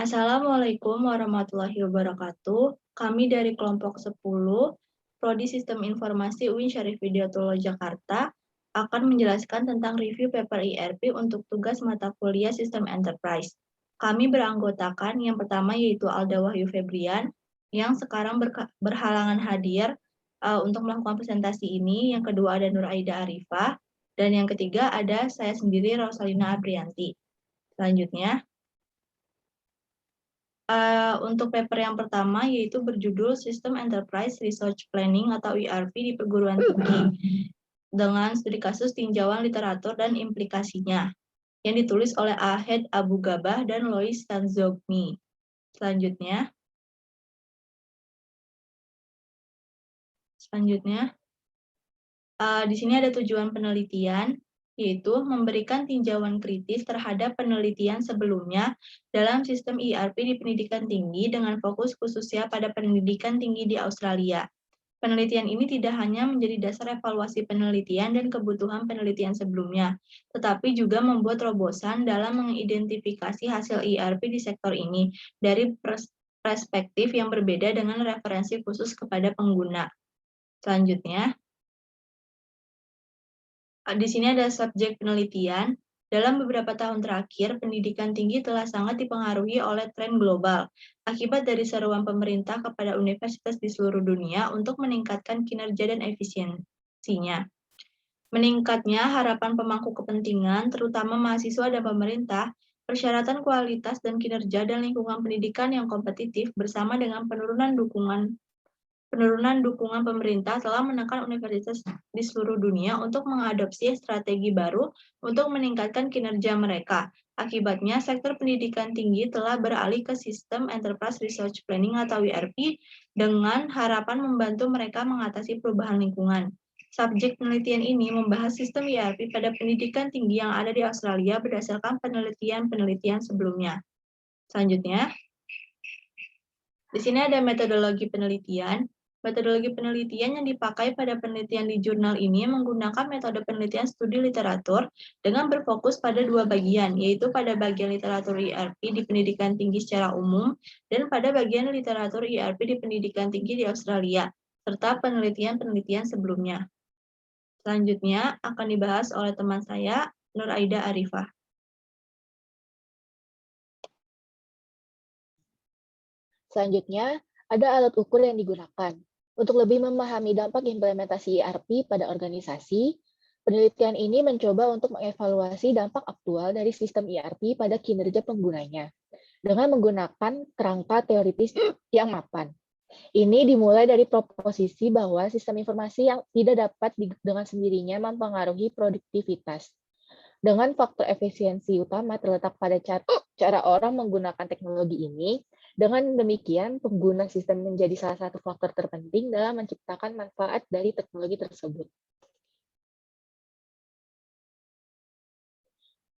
Assalamualaikum warahmatullahi wabarakatuh. Kami dari kelompok 10, Prodi Sistem Informasi UIN Syarif Hidayatullah Jakarta, akan menjelaskan tentang review paper IRP untuk tugas mata kuliah Sistem Enterprise. Kami beranggotakan yang pertama yaitu Alda Wahyu Febrian, yang sekarang berhalangan hadir untuk melakukan presentasi ini. Yang kedua ada Nur Aida Arifah, dan yang ketiga ada saya sendiri, Rosalina Aprianti. Selanjutnya, untuk paper yang pertama yaitu berjudul System Enterprise Research Planning atau ERP di perguruan tinggi dengan studi kasus tinjauan literatur dan implikasinya yang ditulis oleh Ahed Abu Gabah dan Lois Tanzogmi. Selanjutnya, di sini ada tujuan penelitian, yaitu memberikan tinjauan kritis terhadap penelitian sebelumnya dalam sistem ERP di pendidikan tinggi dengan fokus khususnya pada pendidikan tinggi di Australia. Penelitian ini tidak hanya menjadi dasar evaluasi penelitian dan kebutuhan penelitian sebelumnya, tetapi juga membuat terobosan dalam mengidentifikasi hasil ERP di sektor ini dari perspektif yang berbeda dengan referensi khusus kepada pengguna. Selanjutnya, di sini ada subjek penelitian. Dalam beberapa tahun terakhir, pendidikan tinggi telah sangat dipengaruhi oleh tren global akibat dari seruan pemerintah kepada universitas di seluruh dunia untuk meningkatkan kinerja dan efisiensinya. Meningkatnya harapan pemangku kepentingan, terutama mahasiswa dan pemerintah, persyaratan kualitas dan kinerja dan lingkungan pendidikan yang kompetitif bersama dengan penurunan dukungan pemerintah telah menekan universitas di seluruh dunia untuk mengadopsi strategi baru untuk meningkatkan kinerja mereka. Akibatnya, sektor pendidikan tinggi telah beralih ke sistem Enterprise Research Planning atau ERP dengan harapan membantu mereka mengatasi perubahan lingkungan. Subjek penelitian ini membahas sistem ERP pada pendidikan tinggi yang ada di Australia berdasarkan penelitian-penelitian sebelumnya. Selanjutnya, di sini ada metodologi penelitian. Metodologi penelitian yang dipakai pada penelitian di jurnal ini menggunakan metode penelitian studi literatur dengan berfokus pada dua bagian, yaitu pada bagian literatur ERP di pendidikan tinggi secara umum dan pada bagian literatur ERP di pendidikan tinggi di Australia, serta penelitian-penelitian sebelumnya. Selanjutnya akan dibahas oleh teman saya, Nur Aida Arifah. Selanjutnya, ada alat ukur yang digunakan. Untuk lebih memahami dampak implementasi ERP pada organisasi, penelitian ini mencoba untuk mengevaluasi dampak aktual dari sistem ERP pada kinerja penggunanya dengan menggunakan kerangka teoritis yang mapan. Ini dimulai dari proposisi bahwa sistem informasi yang tidak dapat dengan sendirinya mempengaruhi produktivitas. Dengan faktor efisiensi utama terletak pada cara orang menggunakan teknologi ini, dengan demikian pengguna sistem menjadi salah satu faktor terpenting dalam menciptakan manfaat dari teknologi tersebut.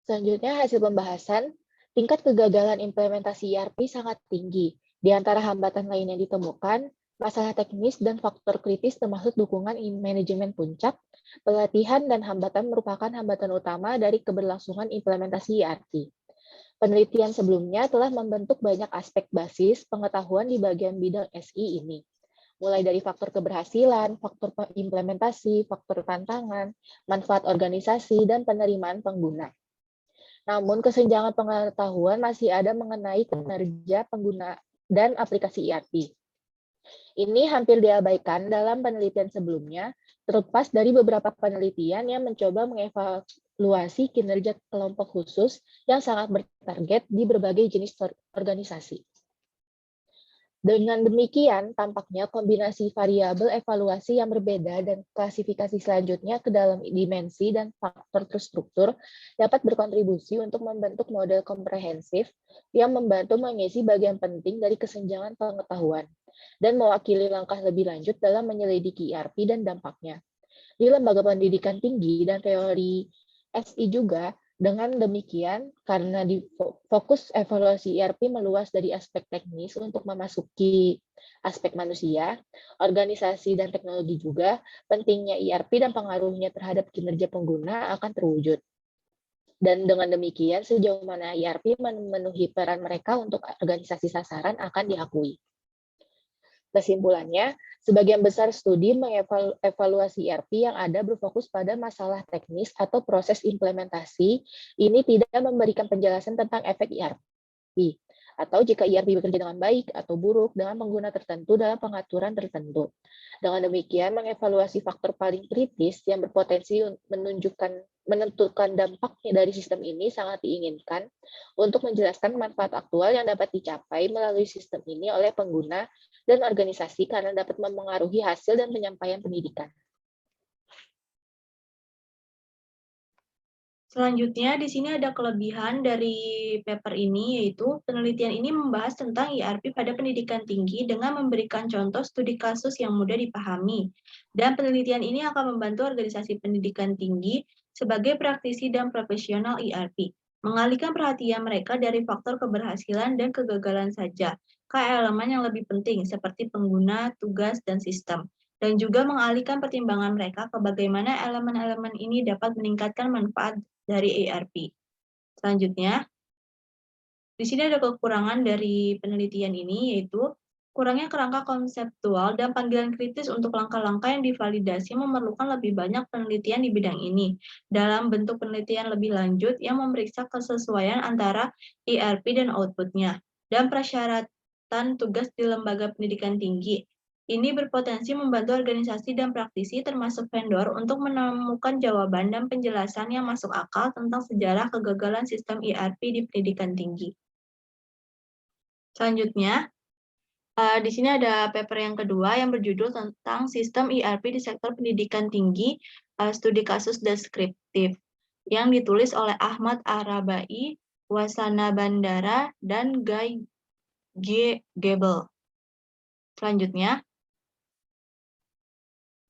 Selanjutnya, hasil pembahasan, tingkat kegagalan implementasi ERP sangat tinggi. Di antara hambatan lain yang ditemukan, masalah teknis dan faktor kritis termasuk dukungan manajemen puncak, pelatihan dan hambatan merupakan hambatan utama dari keberlangsungan implementasi ERP. Penelitian sebelumnya telah membentuk banyak aspek basis pengetahuan di bagian bidang SI ini, mulai dari faktor keberhasilan, faktor implementasi, faktor tantangan, manfaat organisasi, dan penerimaan pengguna. Namun, kesenjangan pengetahuan masih ada mengenai kinerja pengguna dan aplikasi ERP. Ini hampir diabaikan dalam penelitian sebelumnya, terlepas dari beberapa penelitian yang mencoba mengevaluasi kinerja kelompok khusus yang sangat bertarget di berbagai jenis organisasi. Dengan demikian, tampaknya kombinasi variabel evaluasi yang berbeda dan klasifikasi selanjutnya ke dalam dimensi dan faktor terstruktur dapat berkontribusi untuk membentuk model komprehensif yang membantu mengisi bagian penting dari kesenjangan pengetahuan dan mewakili langkah lebih lanjut dalam menyelidiki ERP dan dampaknya. Di lembaga pendidikan tinggi dan teori SI juga, dengan demikian, karena di fokus evaluasi ERP meluas dari aspek teknis untuk memasuki aspek manusia, organisasi dan teknologi juga, pentingnya ERP dan pengaruhnya terhadap kinerja pengguna akan terwujud. Dan dengan demikian, sejauh mana ERP memenuhi peran mereka untuk organisasi sasaran akan diakui. Kesimpulannya, sebagian besar studi mengevaluasi ERP yang ada berfokus pada masalah teknis atau proses implementasi. Ini tidak memberikan penjelasan tentang efek ERP, atau jika ERP bekerja dengan baik atau buruk dengan pengguna tertentu dalam pengaturan tertentu. Dengan demikian, mengevaluasi faktor paling kritis yang berpotensi menentukan dampaknya dari sistem ini sangat diinginkan untuk menjelaskan manfaat aktual yang dapat dicapai melalui sistem ini oleh pengguna dan organisasi karena dapat memengaruhi hasil dan penyampaian pendidikan. Selanjutnya, di sini ada kelebihan dari paper ini, yaitu penelitian ini membahas tentang ERP pada pendidikan tinggi dengan memberikan contoh studi kasus yang mudah dipahami. Dan penelitian ini akan membantu organisasi pendidikan tinggi sebagai praktisi dan profesional ERP, mengalihkan perhatian mereka dari faktor keberhasilan dan kegagalan saja ke elemen yang lebih penting, seperti pengguna, tugas, dan sistem. Dan juga mengalihkan pertimbangan mereka ke bagaimana elemen-elemen ini dapat meningkatkan manfaat dari ERP. Selanjutnya, di sini ada kekurangan dari penelitian ini, yaitu kurangnya kerangka konseptual dan panggilan kritis untuk langkah-langkah yang divalidasi memerlukan lebih banyak penelitian di bidang ini. Dalam bentuk penelitian lebih lanjut yang memeriksa kesesuaian antara ERP dan output-nya, dan persyaratan tugas di lembaga pendidikan tinggi. Ini berpotensi membantu organisasi dan praktisi termasuk vendor untuk menemukan jawaban dan penjelasan yang masuk akal tentang sejarah kegagalan sistem ERP di pendidikan tinggi. Selanjutnya, di sini ada paper yang kedua yang berjudul tentang sistem ERP di sektor pendidikan tinggi, studi kasus deskriptif, yang ditulis oleh Ahmad Arabai, Wasana Bandara, dan Guy G. Gebel. Selanjutnya,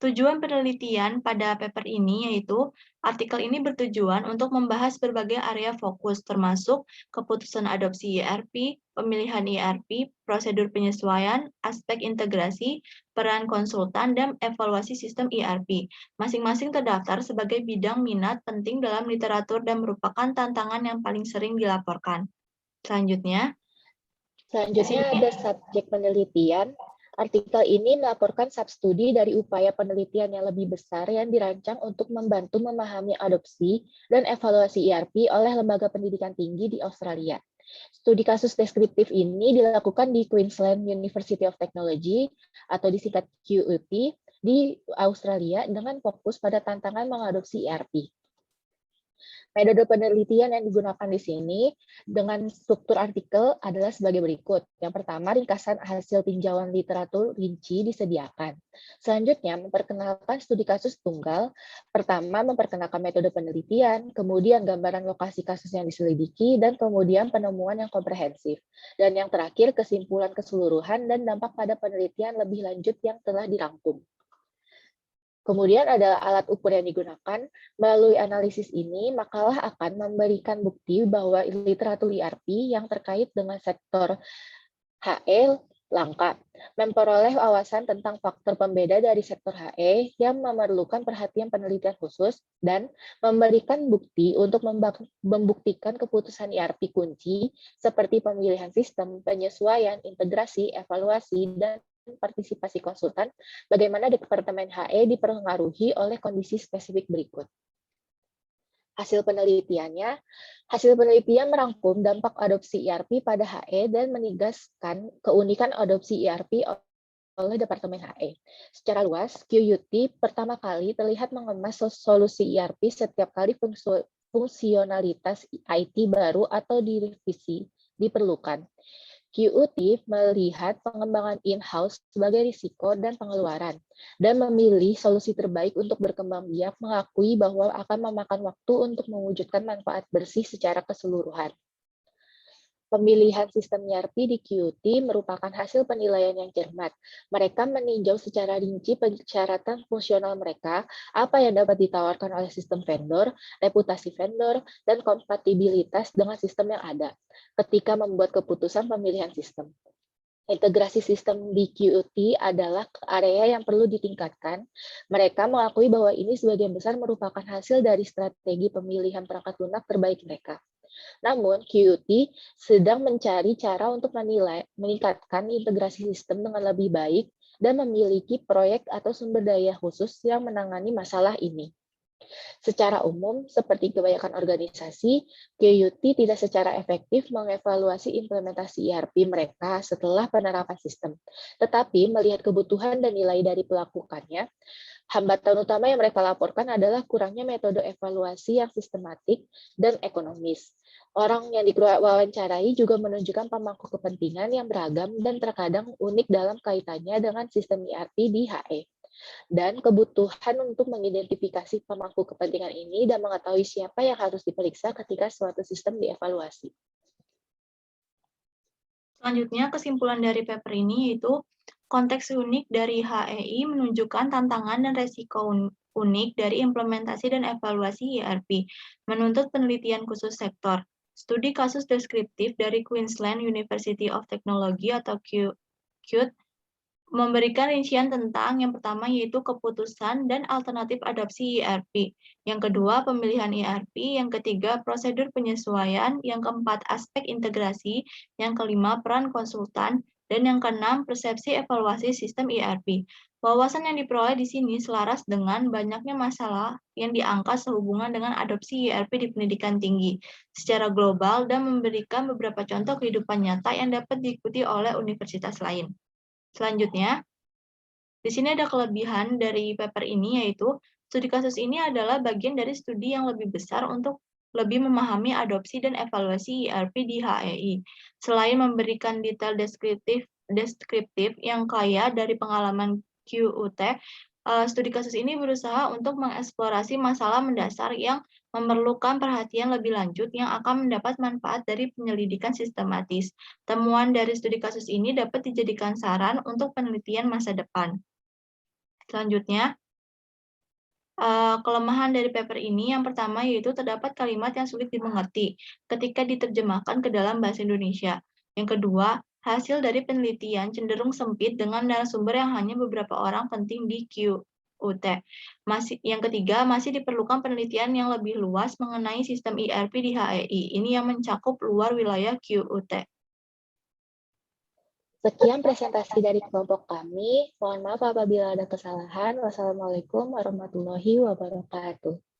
tujuan penelitian pada paper ini yaitu artikel ini bertujuan untuk membahas berbagai area fokus termasuk keputusan adopsi ERP, pemilihan ERP, prosedur penyesuaian, aspek integrasi, peran konsultan, dan evaluasi sistem ERP. Masing-masing terdaftar sebagai bidang minat penting dalam literatur dan merupakan tantangan yang paling sering dilaporkan. Selanjutnya ada subjek penelitian. Artikel ini melaporkan substudi dari upaya penelitian yang lebih besar yang dirancang untuk membantu memahami adopsi dan evaluasi ERP oleh lembaga pendidikan tinggi di Australia. Studi kasus deskriptif ini dilakukan di Queensland University of Technology atau disingkat QUT di Australia dengan fokus pada tantangan mengadopsi ERP. Metode penelitian yang digunakan di sini dengan struktur artikel adalah sebagai berikut. Yang pertama, ringkasan hasil tinjauan literatur rinci disediakan. Selanjutnya, memperkenalkan studi kasus tunggal. Pertama, memperkenalkan metode penelitian, kemudian gambaran lokasi kasus yang diselidiki, dan kemudian penemuan yang komprehensif. Dan yang terakhir, kesimpulan keseluruhan dan dampak pada penelitian lebih lanjut yang telah dirangkum. Kemudian ada alat ukur yang digunakan. Melalui analisis ini, makalah akan memberikan bukti bahwa literatur ERP yang terkait dengan sektor HE langka, memperoleh wawasan tentang faktor pembeda dari sektor HE yang memerlukan perhatian penelitian khusus, dan memberikan bukti untuk membuktikan keputusan ERP kunci seperti pemilihan sistem, penyesuaian, integrasi, evaluasi, dan partisipasi konsultan, bagaimana Departemen HE dipengaruhi oleh kondisi spesifik berikut. Hasil penelitian merangkum dampak adopsi ERP pada HE dan menegaskan keunikan adopsi ERP oleh Departemen HE. Secara luas, QUT pertama kali terlihat mengemas solusi ERP setiap kali fungsionalitas IT baru atau direvisi diperlukan. QUT melihat pengembangan in-house sebagai risiko dan pengeluaran, dan memilih solusi terbaik untuk berkembang biak, mengakui bahwa akan memakan waktu untuk mewujudkan manfaat bersih secara keseluruhan. Pemilihan sistem ERP di QUT merupakan hasil penilaian yang cermat. Mereka meninjau secara rinci persyaratan fungsional mereka, apa yang dapat ditawarkan oleh sistem vendor, reputasi vendor, dan kompatibilitas dengan sistem yang ada ketika membuat keputusan pemilihan sistem. Integrasi sistem di QUT adalah area yang perlu ditingkatkan. Mereka mengakui bahwa ini sebagian besar merupakan hasil dari strategi pemilihan perangkat lunak terbaik mereka. Namun, QUT sedang mencari cara untuk meningkatkan integrasi sistem dengan lebih baik dan memiliki proyek atau sumber daya khusus yang menangani masalah ini. Secara umum, seperti kebanyakan organisasi, QUT tidak secara efektif mengevaluasi implementasi ERP mereka setelah penerapan sistem. Tetapi, melihat kebutuhan dan nilai dari pelakukannya, hambatan utama yang mereka laporkan adalah kurangnya metode evaluasi yang sistematik dan ekonomis. Orang yang diwawancarai juga menunjukkan pemangku kepentingan yang beragam dan terkadang unik dalam kaitannya dengan sistem ERP di HE dan kebutuhan untuk mengidentifikasi pemangku kepentingan ini dan mengetahui siapa yang harus diperiksa ketika suatu sistem dievaluasi. Selanjutnya, kesimpulan dari paper ini yaitu konteks unik dari HEI menunjukkan tantangan dan resiko unik dari implementasi dan evaluasi ERP, menuntut penelitian khusus sektor. Studi kasus deskriptif dari Queensland University of Technology atau QUT memberikan rincian tentang yang pertama yaitu keputusan dan alternatif adopsi ERP, yang kedua pemilihan ERP, yang ketiga prosedur penyesuaian, yang keempat aspek integrasi, yang kelima peran konsultan, dan yang keenam persepsi evaluasi sistem ERP. Wawasan yang diperoleh di sini selaras dengan banyaknya masalah yang diangkat sehubungan dengan adopsi ERP di pendidikan tinggi secara global dan memberikan beberapa contoh kehidupan nyata yang dapat diikuti oleh universitas lain. Selanjutnya, di sini ada kelebihan dari paper ini, yaitu studi kasus ini adalah bagian dari studi yang lebih besar untuk lebih memahami adopsi dan evaluasi ERP di HEI. Selain memberikan detail deskriptif yang kaya dari pengalaman QUT, studi kasus ini berusaha untuk mengeksplorasi masalah mendasar yang memerlukan perhatian lebih lanjut yang akan mendapat manfaat dari penyelidikan sistematis. Temuan dari studi kasus ini dapat dijadikan saran untuk penelitian masa depan. Selanjutnya, kelemahan dari paper ini yang pertama yaitu terdapat kalimat yang sulit dimengerti ketika diterjemahkan ke dalam bahasa Indonesia. Yang kedua, hasil dari penelitian cenderung sempit dengan narasumber yang hanya beberapa orang penting di QUT. Yang ketiga, masih diperlukan penelitian yang lebih luas mengenai sistem ERP di HEI. Ini yang mencakup luar wilayah QUT. Sekian presentasi dari kelompok kami. Mohon maaf apabila ada kesalahan. Wassalamualaikum warahmatullahi wabarakatuh.